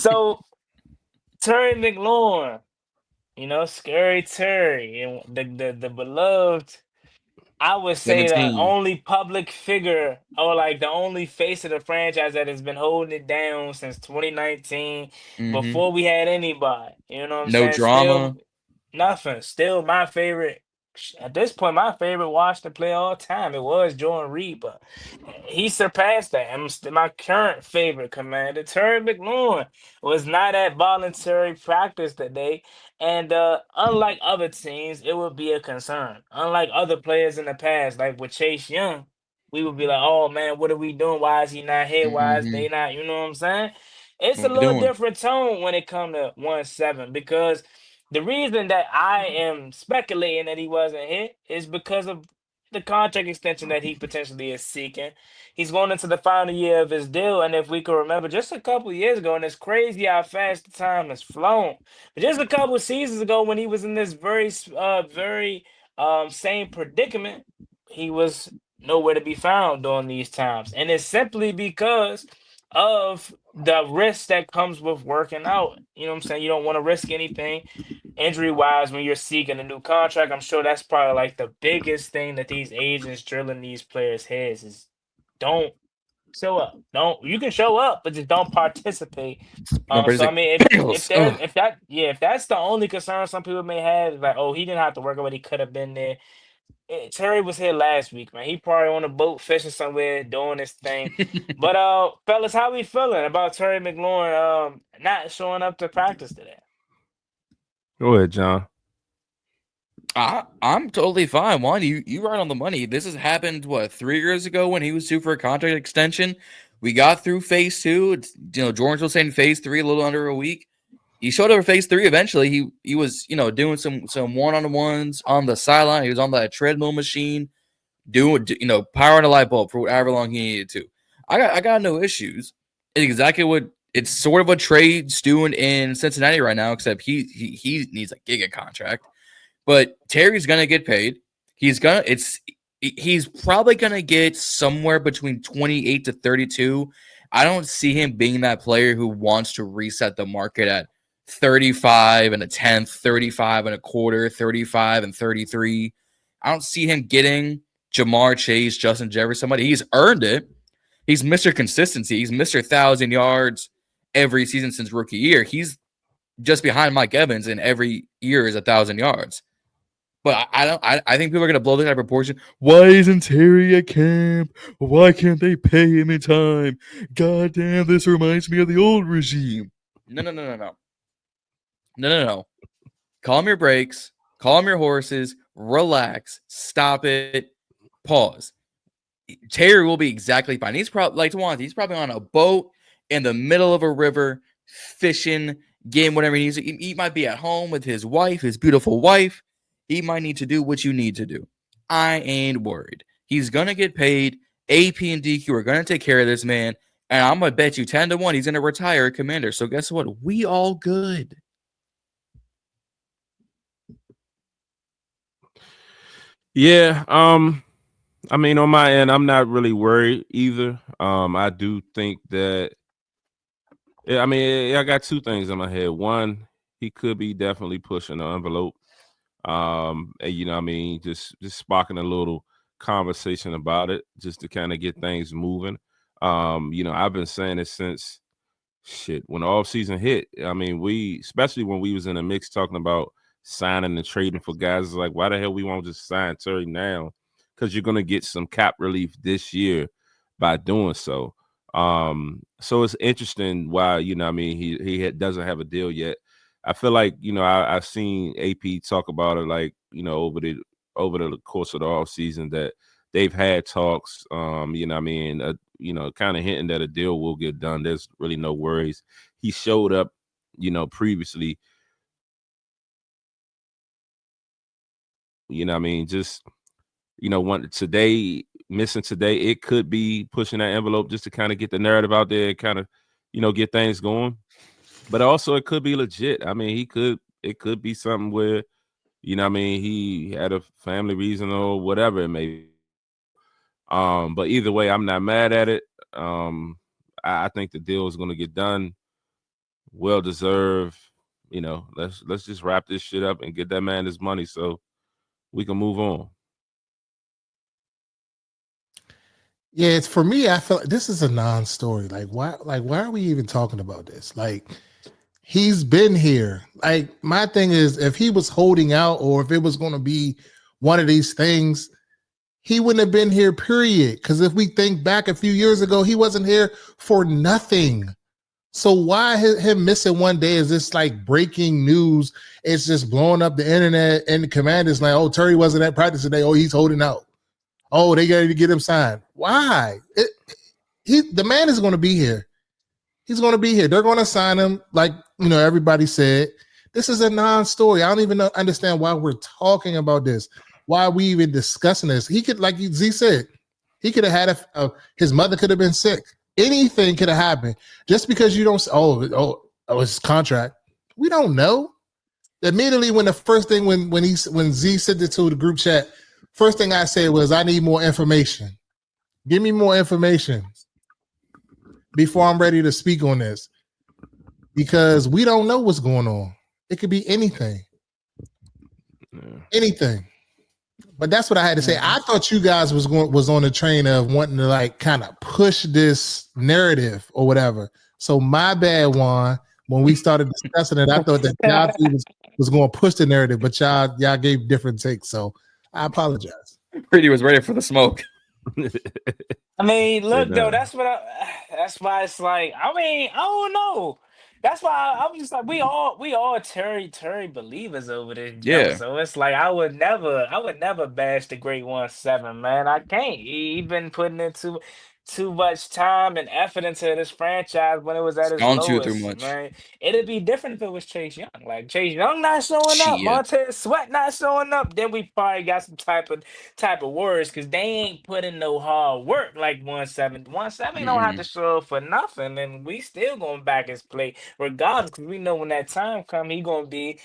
So Terry McLaurin, Scary Terry, and the beloved. I would say the 17. only public figure or like the only face of the franchise that has been holding it down since 2019 Mm-hmm. before we had anybody. You know what I'm No saying? Still drama. nothing. Still my favorite. At this point, my favorite Washington player all time. It was Jordan Reed, but he surpassed that. I'm still my current favorite commander. Terry McLaurin was not at voluntary practice today. And unlike other teams, it would be a concern. Unlike other players in the past, like with Chase Young, we would be like, "Oh man, what are we doing? Why is he not here? Why is Mm-hmm. they not?" You know what I'm saying? It's a What we little doing? different tone when it comes to 1-7 because the reason that I am speculating that he wasn't hit is because of the contract extension that he potentially is seeking. He's going into the final year of his deal, and if we can remember, just a couple years ago, and it's crazy how fast the time has flown. But just a couple of seasons ago, when he was in this very same predicament, he was nowhere to be found during these times, and it's simply because of the risk that comes with working out. You know what I'm saying? You don't want to risk anything injury wise when you're seeking a new contract. I'm sure that's probably like the biggest thing that these agents drilling these players' heads is don't show up. Don't you can show up, but just don't participate. No, but it's So I like mean, if Bengals. there's Oh, if that's the only concern some people may have, is like, oh, he didn't have to work out, but he could have been there. Terry was here last week, man. He probably on a boat fishing somewhere doing his thing. But fellas, how we feeling about Terry McLaurin not showing up to practice today? Go ahead, John. I'm totally fine. Juan, you right on the money. This has happened what 3 years ago when he was due for a contract extension. We got through phase two. Jordan's was saying phase three a little under a week. He showed up for phase three eventually. He was doing some one on ones on the sideline. He was on that treadmill machine doing powering a light bulb for however long he needed to. I got no issues. It's exactly what it's sort of what Trey's doing in Cincinnati right now, except he needs a giga contract. But Terry's gonna get paid. He's probably gonna get somewhere between 28 to 32. I don't see him being that player who wants to reset the market at 35 and a tenth, 35 and a quarter, 35 and 33. I don't see him getting Jamar Chase, Justin Jefferson somebody. He's earned it. He's Mr. Consistency. He's Mr. 1,000 yards every season since rookie year. He's just behind Mike Evans, and every year is 1,000 yards. But I don't. I think people are gonna blow this out of proportion. Why isn't Terry at camp? Why can't they pay him in time? God damn, this reminds me of the old regime. No, no, no, no, no, no, no, no. Calm your brakes. Calm your horses. Relax. Stop it. Pause. Terry will be exactly fine. He's probably like Twan. He's probably on a boat in the middle of a river, fishing, getting whatever he needs. He might be at home with his wife, his beautiful wife. He might need to do what you need to do. I ain't worried. He's gonna get paid. AP and DQ are gonna take care of this man, and I'm gonna bet you 10-1 he's gonna retire a commander. So guess what? We all good. Yeah, I mean, on my end, I'm not really worried either. I do think that. Yeah, I mean, I got two things in my head. One, he could be definitely pushing the envelope. And, I mean, just sparking a little conversation about it, just to kind of get things moving. I've been saying it since shit when the off season hit. I mean, especially when we was in the mix talking about signing and trading for guys. It's like, why the hell we won't just sign Terry now? Because you're gonna get some cap relief this year by doing so. So it's interesting why I mean doesn't have a deal yet. I feel like I've seen AP talk about it like over the course of the off season that they've had talks. I mean, kind of hinting that a deal will get done. There's really no worries. He showed up, previously. I mean, just one today missing today. It could be pushing that envelope just to kind of get the narrative out there and kind of get things going. But also, it could be legit. I mean, it could be something where I mean, he had a family reason or whatever it may be. But either way, I'm not mad at it. I think the deal is going to get done. well deserved. You know, let's just wrap this shit up and get that man his money so we can move on. Yeah, it's for me. I feel like this is a non-story. Like, why are we even talking about this? Like, he's been here. Like, my thing is, if he was holding out, or if it was going to be one of these things, he wouldn't have been here. Period. Because if we think back a few years ago, he wasn't here for nothing. So why him missing one day is this like breaking news? It's just blowing up the internet, and the commanders like, oh, Terry wasn't at practice today. Oh, he's holding out. Oh, they got to get him signed. Why? The man is going to be here. He's going to be here. They're going to sign him. Like, everybody said, this is a non-story. I don't even understand why we're talking about this. Why are we even discussing this? He could, like Z said, he could have had his mother could have been sick. Anything could have happened. Just because you don't, it's his contract. We don't know. Immediately when the first thing, when Z sent it to the group chat, first thing I said was, I need more information. Give me more information before I'm ready to speak on this, because we don't know what's going on. It could be anything. Anything. But that's what I had to say. I thought you guys was on the train of wanting to like kind of push this narrative or whatever. So my bad, Juan. When we started discussing it, I thought that y'all was going to push the narrative, but y'all gave different takes. So I apologize. Reedie was ready for the smoke. I mean, look though, that's why it's like, I mean, I don't know. That's why I'm just like, we all Terry believers over this jump. Yeah. So it's like I would never bash the great 1-7, man. I can't. He been putting in too much time and effort into this franchise when it was at its Gone too lowest, much. man. It'd be different if it was Chase Young. Like Chase Young not showing up, Shit. Montez Sweat not showing up, then we probably got some type of words, because they ain't putting no hard work like 1-7. 1-7 don't have to show up for nothing, and we still gonna back his play regardless, because we know when that time come, he gonna be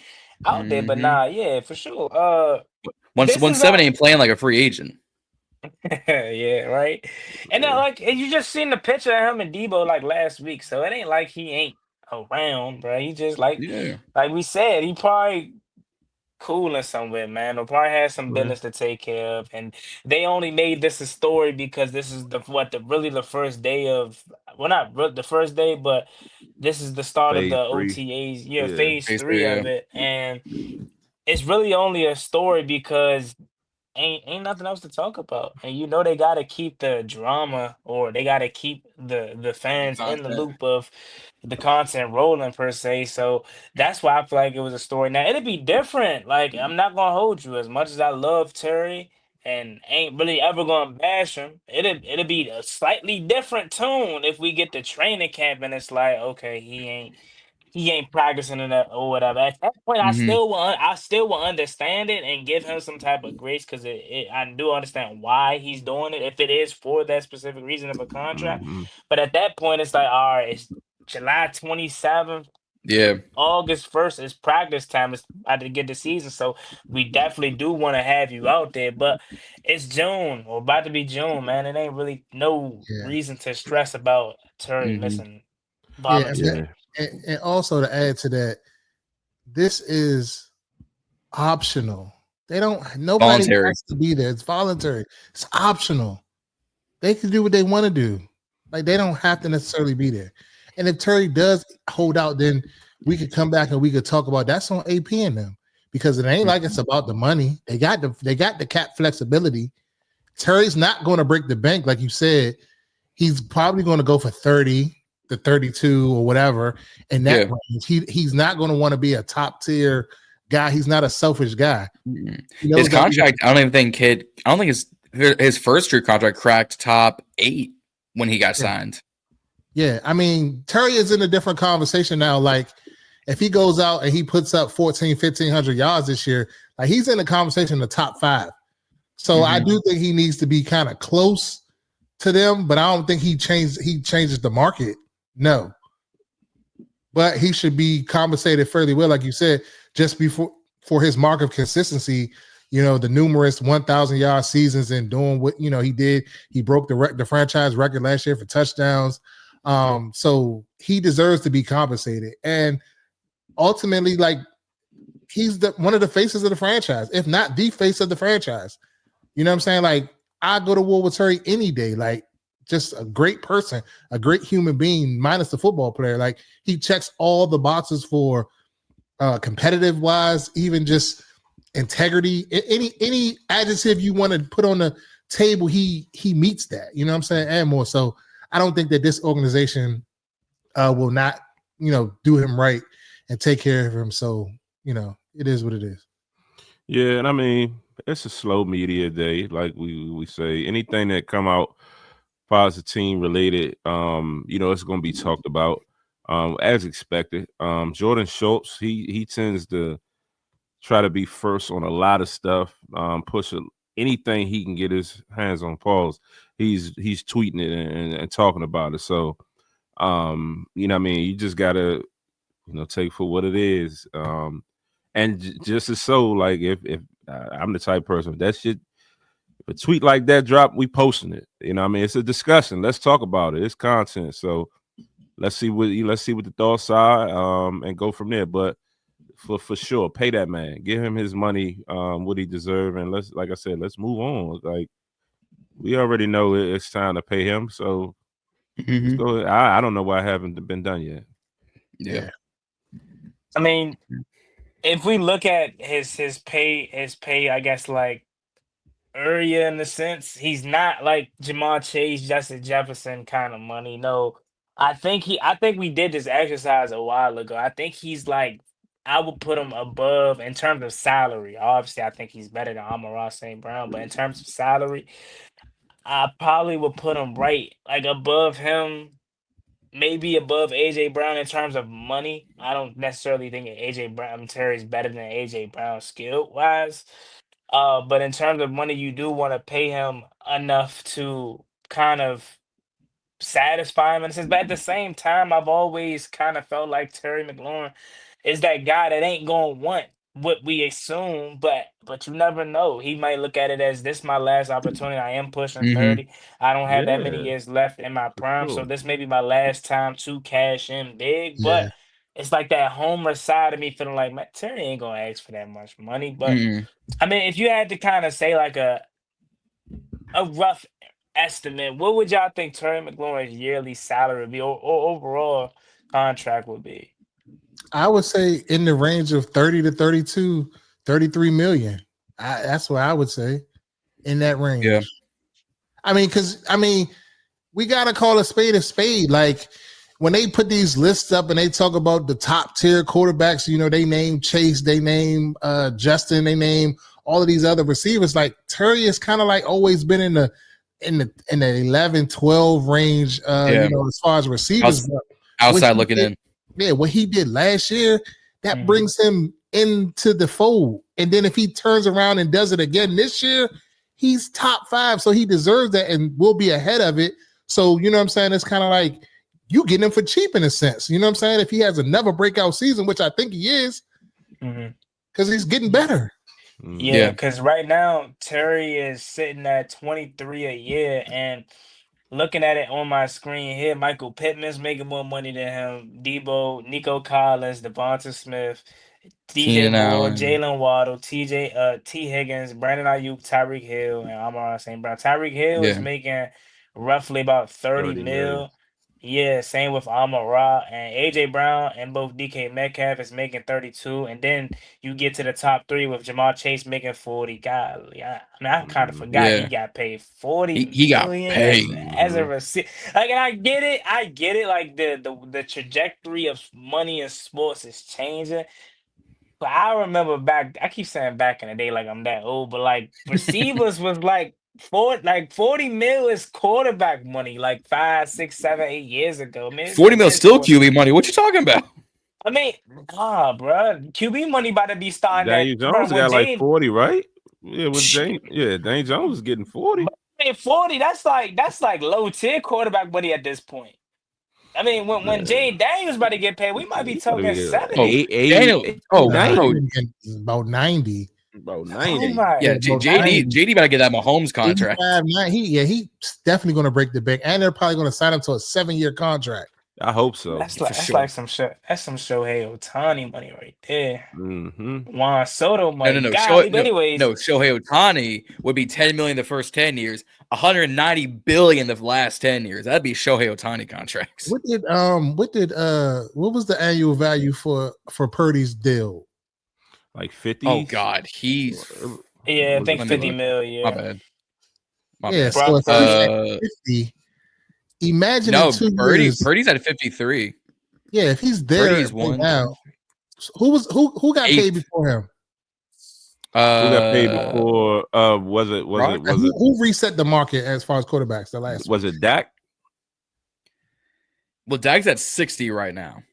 out there. But nah, yeah, for sure. 1-7 ain't playing like a free agent. Yeah, right. And then, like, you just seen the picture of him and Debo like last week, so it ain't like he ain't around, bro. He just like we said, he probably cooling somewhere, man, or probably has some business to take care of. And they only made this a story because this is the first day of, well, not the first day, but this is the start of the OTAs, phase 3 of it, and it's really only a story because ain't nothing else to talk about. And they gotta keep the drama, or they gotta keep the fans in the loop of the content rolling per se. So that's why I feel like it was a story. Now it'd be different. Like, I'm not gonna hold you, as much as I love Terry and ain't really ever gonna bash him. It'd be a slightly different tune if we get to training camp and it's like, okay, he ain't practicing in that or whatever. At that point, I still will understand it and give him some type of grace, because I do understand why he's doing it, if it is for that specific reason of a contract. But at that point, it's like, all right, it's July 27th. Yeah. August 1st is practice time. It's about to get the season, so we definitely do want to have you out there. But it's June, or about to be June, man. It ain't really no reason to stress about Terry missing voluntary. And also to add to that, this is optional. Nobody has to be there. It's voluntary. It's optional. They can do what they want to do. Like, they don't have to necessarily be there. And if Terry does hold out, then we could come back and we could talk about that's on AP and them, because it ain't like it's about the money. They got the cap flexibility. Terry's not going to break the bank, like you said. He's probably going to go for 30 to 32 or whatever in that range. He's not going to want to be a top tier guy. He's not a selfish guy. His contract, I don't think his first year contract cracked top 8 when he got signed. Yeah, I mean, Terry is in a different conversation now. Like, if he goes out and he puts up 1,500 yards this year, like, he's in the conversation in the top 5. So I do think he needs to be kind of close to them, but I don't think he changes the market. No. But he should be compensated fairly well, like you said, just for his mark of consistency. The numerous 1,000 yard seasons and doing what he did. He broke the franchise record last year for touchdowns. So he deserves to be compensated. And ultimately, like, he's one of the faces of the franchise, if not the face of the franchise. You know what I'm saying? Like, I go to war with Terry any day. Like, just a great person, a great human being, minus the football player. Like, he checks all the boxes for competitive wise, even just integrity. Any adjective you want to put on the table, he meets that. You know what I'm saying? And more. So I don't think that this organization will not, do him right and take care of him. So, it is what it is. Yeah, and I mean, it's a slow media day, like we say. Anything that come out far as the team related, it's going to be talked about as expected. Jordan Schultz, he tends to try to be first on a lot of stuff, push anything he can get his hands on. Pause. He's tweeting it and talking about it. So, you just gotta, take for what it is. And just as so, like if I'm the type of person that shit, if a tweet like that drop, we posting it. It's a discussion. Let's talk about it. It's content. So let's see what the thoughts are, and go from there. But for sure, pay that man, give him his money, what he deserves, and let's move on. Like, we already know it's time to pay him. So let's go ahead. I don't know why it haven't been done yet. Yeah. I mean, if we look at his pay, I guess, like, earlier, in the sense, he's not like Jamar Chase, Justin Jefferson kind of money. No, I think we did this exercise a while ago. I think he's like, I would put him above in terms of salary. Obviously, I think he's better than Amon-Ra St. Brown, but in terms of salary, I probably would put him right, like, above him, maybe above AJ Brown in terms of money. I don't necessarily think AJ Brown Terry's better than AJ Brown skill wise. But in terms of money, you do want to pay him enough to kind of satisfy him in a sense. But at the same time, I've always kind of felt like Terry McLaurin is that guy that ain't gonna want what we assume, but you never know. He might look at it as, this my last opportunity. I am pushing 30. I don't have that many Yeah, years left in my prime. So sure. this may be my last time to cash in big. Yeah. But it's like that homer side of me feeling like, man, Terry ain't gonna ask for that much money. But I mean, if you had to kind of say like a rough estimate, what would y'all think Terry McLaurin's yearly salary would be, or overall contract would be? I would say in the range of 30 to 32, 33 million. That's what I would say, in that range. Yeah. We got to call a spade. Like, when they put these lists up and they talk about the top tier quarterbacks, they name Chase, they name Justin, they name all of these other receivers. Like, Terry has kind of like always been in the 11, 12 range, as far as receivers. Outside looking in. Yeah, what he did last year, that brings him into the fold. And then if he turns around and does it again this year, he's top 5. So he deserves that and will be ahead of it. So, you know what I'm saying? It's kind of like you getting him for cheap in a sense. You know what I'm saying? If he has another breakout season, which I think he is, because he's getting better. Yeah, because right now, Terry is sitting at 23 a year, and looking at it on my screen here, Michael Pittman's making more money than him. Debo, Nico Collins, Devonta Smith, DJ Keenan Moore, Allen. Jalen Waddle, T Higgins, Brandon Ayuk, Tyreek Hill, and Amon-Ra St. Brown. Tyreek Hill is making roughly about 30 mil. Yeah, same with Amon-Ra, and AJ Brown and both DK Metcalf is making 32. And then you get to the top 3 with Jamar Chase making 40. Golly, I kind of forgot he got paid 40 He got million paid. as a receiver. Like, and I get it. Like, the trajectory of money in sports is changing. But I remember I keep saying back in the day, like I'm that old, but like receivers was like 40 mil is quarterback money, like 5, 6, 7, 8 years ago. Man, 40 mil still QB money. What you talking about? I mean, nah, bro. QB money about to be starting Daniel Jones got like 40, right? Yeah, with Daniel Jones was getting 40. I mean, 40, that's like low tier quarterback money at this point. I mean, when Jayden Daniels about to get paid, we might be talking 70. Daniel, 90. About 90. about Oh 90. my! Yeah, bro, JD about to get that Mahomes contract. 85, he's definitely going to break the bank, and they're probably going to sign him to a 7-year contract. I hope so. That's For like sure. some shit. That's some Shohei Ohtani money right there. Mm-hmm. Juan Soto money. No. Golly, but anyways, Shohei Ohtani would be $10 million the first 10 years, $190 billion the last 10 years. That'd be Shohei Ohtani contracts. What was the annual value for Purdy's deal? Like 50. Oh God, he's yeah, I think Let me 50 look. mil. my Yeah, bad. Yeah, bad. so if he's at 50, imagine in No, 2 years. Purdy's at 53. Yeah, if he's there Purdy's right one. now, who got paid before him? Who got paid before? Was it Who reset the market as far as quarterbacks? The last was it Dak? Well, Dak's at 60 right now.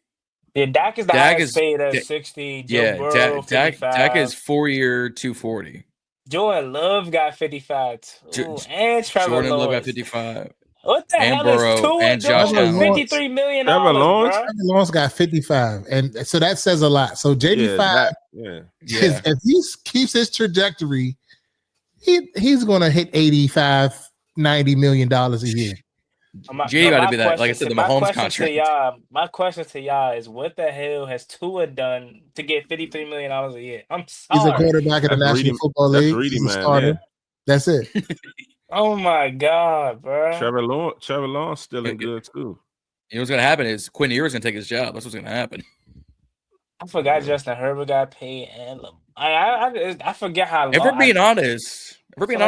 yeah. Dak is the highest paid at 60. Joe Burrow, 55. Dak is 4-year 240. Jordan Love got 55 too, and Trevor Jordan Love Lawrence got 55. What the and hell Burrow is Tua and Josh doing Allen. with $53 million, Trevor Lawrence? bro? Trevor Lawrence got 55, and so that says a lot. So JD5, if he keeps his trajectory, he's going to hit 85, $90 million a year. JD got to be that, like I said, the Mahomes contract. My question to y'all is, what the hell has Tua done to get $53 million a year? I'm sorry. He's a quarterback in the National Football League. He's a starter. Yeah. That's it. Oh my God, bro! Trevor Lawrence still in good too. You know what's gonna happen is Quinn Ewers gonna take his job. That's what's gonna happen. I forgot Justin Herbert got paid, and I forget how. If we're being honest, Herbert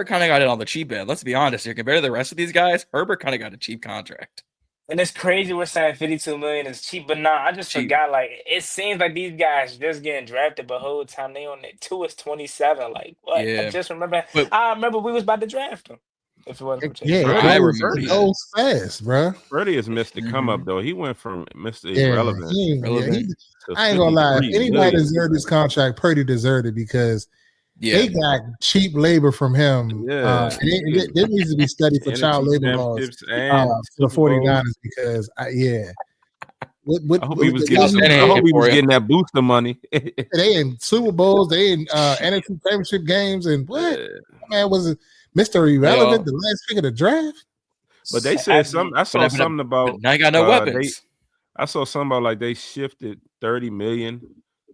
kind of got it on the cheap end. Let's be honest here. Compared to the rest of these guys, Herbert kind of got a cheap contract. And it's crazy we're saying $52 million is cheap, but nah, I just forgot. Like, it seems like these guys just getting drafted, but whole time they on it. 2 is 27. Like, what? Yeah. I just remember. I remember we was about to draft him. If it wasn't I remember that. Goes fast, bro. Freddie has missed the come up though. He went from Mr. Irrelevant. I ain't gonna lie. If anybody deserved this contract, Purdy deserved it because they got cheap labor from him. There needs to be studied for child labor laws for the 49ers because, I hope he was getting that booster money. They in Super Bowls, they in NFC Championship games, and what man was it? Mr. Irrelevant, the last pick of the draft. But they said something. I saw something about. Now you got no weapons. I saw something about like they shifted $30 million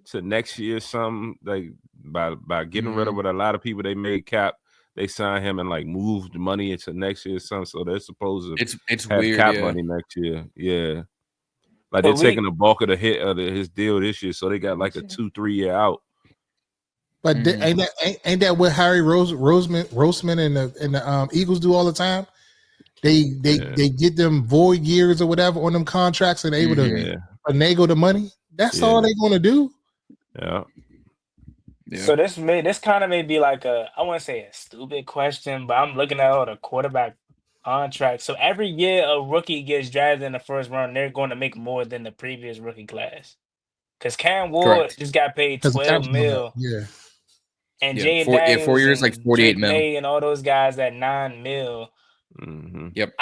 to next year. Something like by getting rid of what a lot of people they made cap. They signed him and like moved money into next year. Something. So they're supposed to it's have weird, cap money next year. Yeah, like they're taking the bulk of the hit of his deal this year. So they got like a 2-3 year out. But ain't that what Harry Roseman and the Eagles do all the time? They get them void years or whatever on them contracts and they able to finagle the money. That's all they're gonna do. Yeah. So this kind of may be like I wouldn't say a stupid question, but I'm looking at all the quarterback contracts. So every year a rookie gets drafted in the first round, they're going to make more than the previous rookie class. Because Cam Ward just got paid $12 million. Yeah. And Jayden Daniels 4 years, like $48 million. And all those guys at $9 million. Mm-hmm. Yep.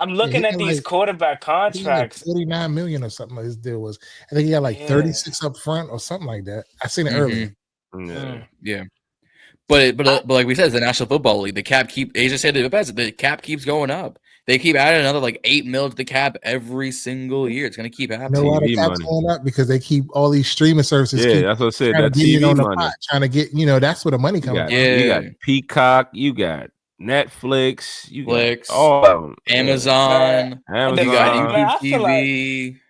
I'm looking at these quarterback contracts. Like $49 million or something like his deal was. I think he got like 36 up front or something like that. I seen it earlier. Yeah. But like we said, it's the National Football League. The cap Asia said it best. The cap keeps going up. They keep adding another like $8 million to the cap every single year. It's gonna keep happening. You know why the cap's going up? Because they keep all these streaming services. Yeah, that's what I said. That TV money. Trying to get, that's where the money comes from. You got Peacock, you got Netflix, you got all of them. Amazon. You got YouTube TV.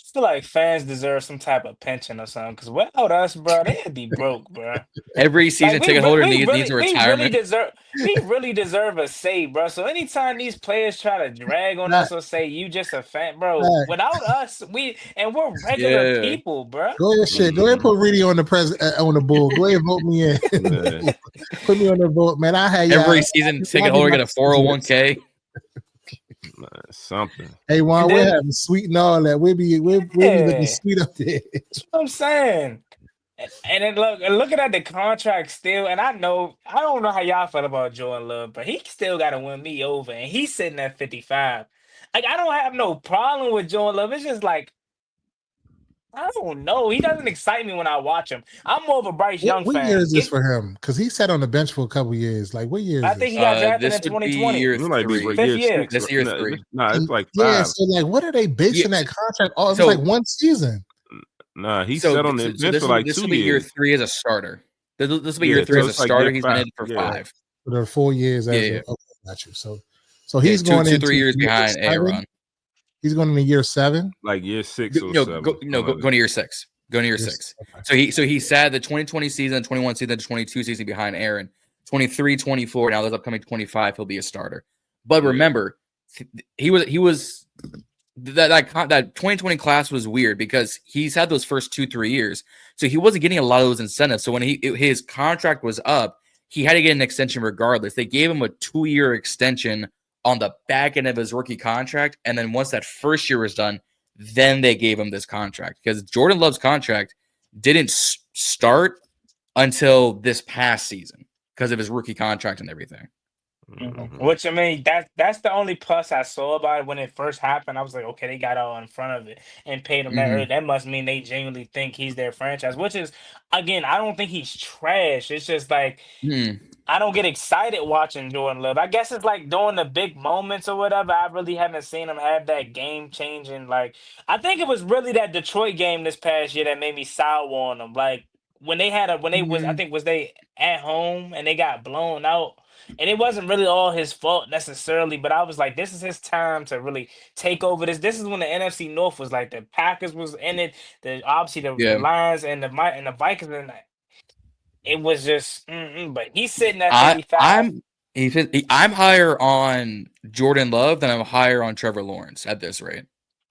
I feel like fans deserve some type of pension or something. Because without us, bro, they'd be broke, bro. Every season ticket holder needs a retirement. We really deserve a say, bro. So anytime these players try to drag on us or say you just a fan, bro, without us, we're regular people, bro. Go ahead, Go ahead and put Reedie on the board. Go ahead and vote me in. Put me on the vote, man. I had every season ticket holder get a 401k. Something. Hey, Juan, we're having sweet and all that. We'll be looking sweet up there. That's what I'm saying. And then looking at the contract still, and I don't know how y'all feel about Jordan Love, but he still got to win me over, and he's sitting at 55. Like, I don't have no problem with Jordan Love. It's just like I don't know. He doesn't excite me when I watch him. I'm more of a Bryce Young What year fan. is this for him? Because he sat on the bench for a couple years. Like, what year I is think this? he got drafted This in would be 2020. year It might be 3. Fifth year year. 6. This year 3. Nah, it's like Yeah, 5. so like, what are they basing Yeah, that contract? Oh, it was so- like one season. Nah, he So, sat on the bench for like this 2 will be year years. 3 as a starter. This will be year Yeah, 3 so as a it's like starter. year He's been 5. in for Yeah. 5. For the 4 years as Yeah, a okay, got you. So Yeah, he's going 2, into 3 years year behind 7? Aaron. He's going into year 7. Like year 6 or 7. Going to year 6. Going to year 6. Okay. So he sat the 2020 season, 21 season, 22 season behind Aaron. 23, 24. Now this upcoming 25, he'll be a starter. But Yeah. remember, he was that 2020 class was weird because he's had those first 2-3 years, so he wasn't getting a lot of those incentives. So when his contract was up, he had to get an extension regardless. They gave him a 2-year extension on the back end of his rookie contract, and then once that first year was done, then they gave him this contract because Jordan Love's contract didn't start until this past season because of his rookie contract and everything. Mhm. Which I mean, that's the only plus I saw about it when it first happened. I was like, okay, they got all in front of it and paid him that early. That must mean they genuinely think he's their franchise. Which is, again, I don't think he's trash. It's just like I don't get excited watching Jordan Love. I guess it's like during the big moments or whatever. I really haven't seen him have that game changing. Like I think it was really that Detroit game this past year that made me sour on him. Like when they was I think was they at home and they got blown out. And it wasn't really all his fault necessarily, but I was like, this is his time to really take over this. This is when the NFC North was like the Packers was in it, the obviously the Lions and the Vikings, and it was just. But he's sitting at 55. I'm higher on Jordan Love than I'm higher on Trevor Lawrence at this rate.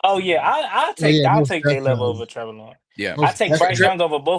Oh yeah, I'll Yeah, take most J Love definitely. over Trevor Lawrence. Yeah, I take Bryce Young over both